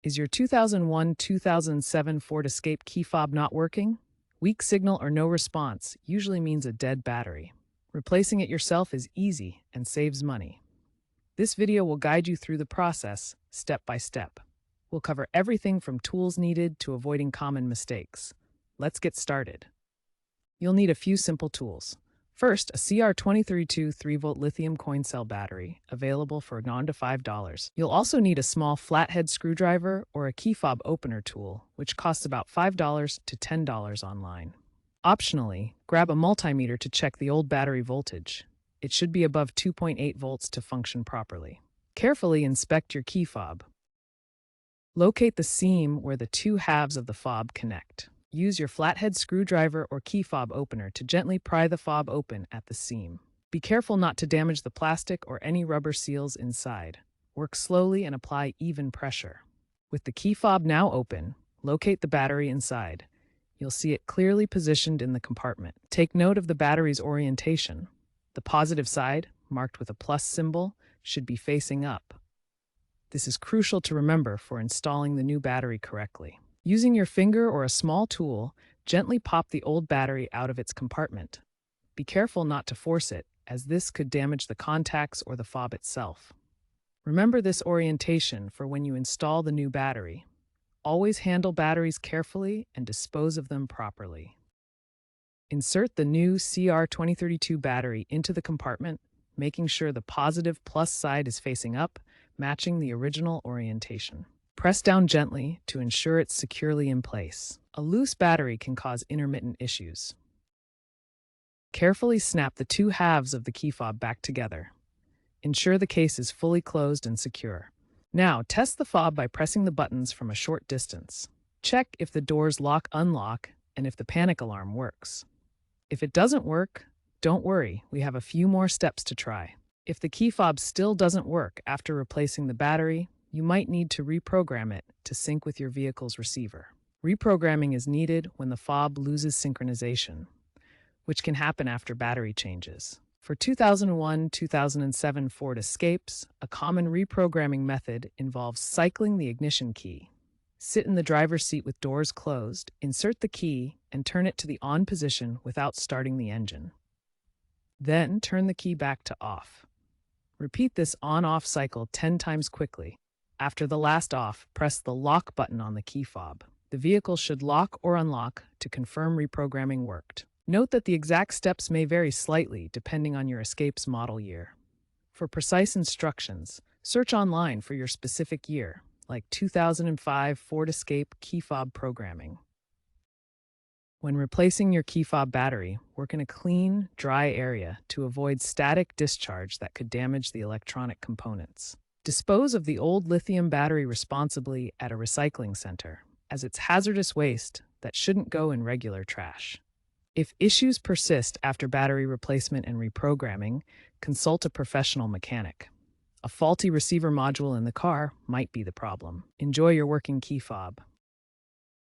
Is your 2001-2007 Ford Escape key fob not working? Weak signal or no response usually means a dead battery. Replacing it yourself is easy and saves money. This video will guide you through the process, step by step. We'll cover everything from tools needed to avoiding common mistakes. Let's get started. You'll need a few simple tools. First, a CR2032 3-volt lithium coin cell battery, available for $9 to $5. You'll also need a small flathead screwdriver or a key fob opener tool, which costs about $5 to $10 online. Optionally, grab a multimeter to check the old battery voltage. It should be above 2.8 volts to function properly. Carefully inspect your key fob. Locate the seam where the two halves of the fob connect. Use your flathead screwdriver or key fob opener to gently pry the fob open at the seam. Be careful not to damage the plastic or any rubber seals inside. Work slowly and apply even pressure. With the key fob now open, locate the battery inside. You'll see it clearly positioned in the compartment. Take note of the battery's orientation. The positive side, marked with a plus symbol, should be facing up. This is crucial to remember for installing the new battery correctly. Using your finger or a small tool, gently pop the old battery out of its compartment. Be careful not to force it, as this could damage the contacts or the fob itself. Remember this orientation for when you install the new battery. Always handle batteries carefully and dispose of them properly. Insert the new CR2032 battery into the compartment, making sure the positive plus side is facing up, matching the original orientation. Press down gently to ensure it's securely in place. A loose battery can cause intermittent issues. Carefully snap the two halves of the key fob back together. Ensure the case is fully closed and secure. Now, test the fob by pressing the buttons from a short distance. Check if the doors lock/unlock and if the panic alarm works. If it doesn't work, don't worry, we have a few more steps to try. If the key fob still doesn't work after replacing the battery, you might need to reprogram it to sync with your vehicle's receiver. Reprogramming is needed when the fob loses synchronization, which can happen after battery changes. For 2001-2007 Ford Escapes, a common reprogramming method involves cycling the ignition key. Sit in the driver's seat with doors closed, insert the key, and turn it to the on position without starting the engine. Then turn the key back to off. Repeat this on-off cycle 10 times quickly. After the last off, press the lock button on the key fob. The vehicle should lock or unlock to confirm reprogramming worked. Note that the exact steps may vary slightly depending on your Escape's model year. For precise instructions, search online for your specific year, like 2005 Ford Escape key fob programming. When replacing your key fob battery, work in a clean, dry area to avoid static discharge that could damage the electronic components. Dispose of the old lithium battery responsibly at a recycling center, as it's hazardous waste that shouldn't go in regular trash. If issues persist after battery replacement and reprogramming, consult a professional mechanic. A faulty receiver module in the car might be the problem. Enjoy your working key fob.